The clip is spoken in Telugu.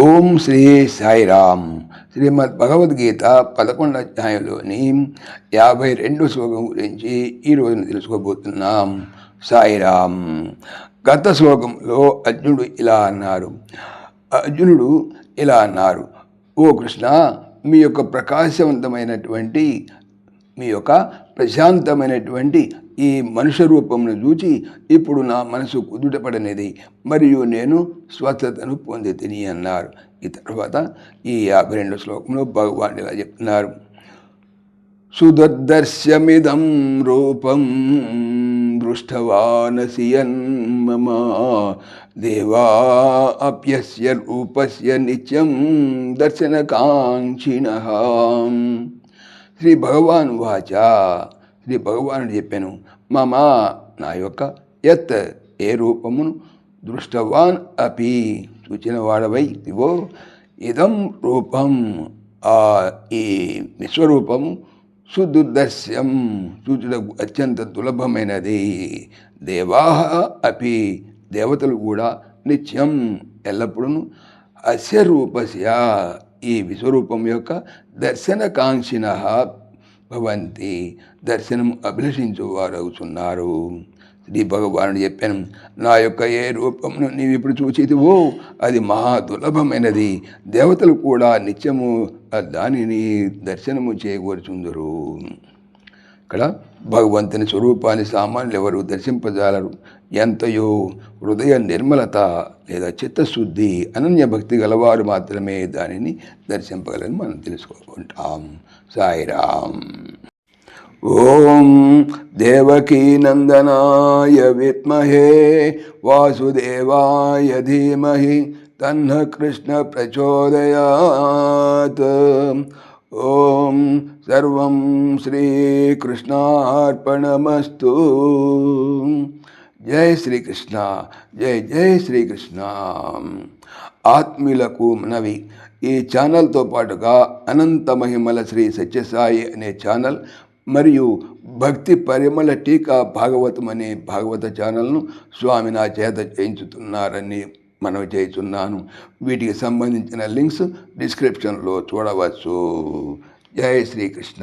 ఓం శ్రీ సాయిరామ్. శ్రీమద్ భగవద్గీత 11వ అధ్యాయంలోని 52వ శ్లోకం గురించి ఈరోజు తెలుసుకోబోతున్నాం. సాయిరామ్. గత శ్లోకంలో అర్జునుడు ఇలా అన్నారు, ఓ కృష్ణ, మీ యొక్క ప్రకాశవంతమైనటువంటి మీ యొక్క ప్రశాంతమైనటువంటి ఈ మనుష్య రూపమును చూచి ఇప్పుడు నా మనసు కుదుటపడనిది మరియు నేను స్వస్థతను పొంది తిని అన్నారు. ఈ తర్వాత ఈ 52వ శ్లోకంలో భగవాన్ ఇలా చెప్తున్నారు, సుదర్శమిదం రూపం దృష్టవానసి మమ దేవా అప్యస్య రూపస్య నిత్యం దర్శనకాంక్షిణః. శ్రీ భగవాన్ వాచ, శ్రీ భగవానుడు చెప్పాను, మమ నా యొక్క యత్ ఏ రూపమును దృష్టవాన్ అపి చూచిన వాడవై ఇవో ఇదం రూపం ఈ విశ్వరూపము సుదుర్దర్శ్యం చూచుటకు అత్యంత దుర్లభమైనది. దేవా అపి దేవతలు కూడా నిత్యం ఎల్లప్పుడూ అస్య రూపస్య ఈ విశ్వరూపం యొక్క దర్శనకాంక్షిణః భవంతి దర్శనం అభిలషించువారు అవుతున్నారు. శ్రీ భగవానుడు చెప్పాను, నా యొక్క ఏ రూపమును నీవు ఇప్పుడు చూచితివో అది మహా దుర్లభమైనది. దేవతలు కూడా నిత్యము దానిని దర్శనము చేయకూర్చుందరు. ఇక్కడ భగవంతుని స్వరూపాన్ని సామాన్యులు ఎవరు దర్శింపజాలరు. ఎంతయో హృదయ నిర్మలత లేదా చిత్తశుద్ధి అనన్య భక్తి గలవారు మాత్రమే దానిని దర్శింపగలని మనం తెలుసుకుంటాం. సాయిరామ్. ఓం దేవకీనందనాయ విద్మహే వాసుదేవాయ ధీమహి తన్నః కృష్ణ ప్రచోదయాత్. ఓం సర్వం శ్రీకృష్ణార్పణమస్తు. జై శ్రీకృష్ణ, జై జై శ్రీకృష్ణ. ఆత్మీయులకు మనవి, ఈ ఛానల్తో పాటుగా అనంత మహిమల శ్రీ సత్యసాయి అనే ఛానల్ మరియు భక్తి పరిమళ టీకా భాగవతం అనే భాగవత ఛానల్ను స్వామి నా చేత చేయించుతున్నారని మనవి చేస్తున్నాను. వీటికి సంబంధించిన లింక్స్ డిస్క్రిప్షన్లో చూడవచ్చు. జై శ్రీకృష్ణ.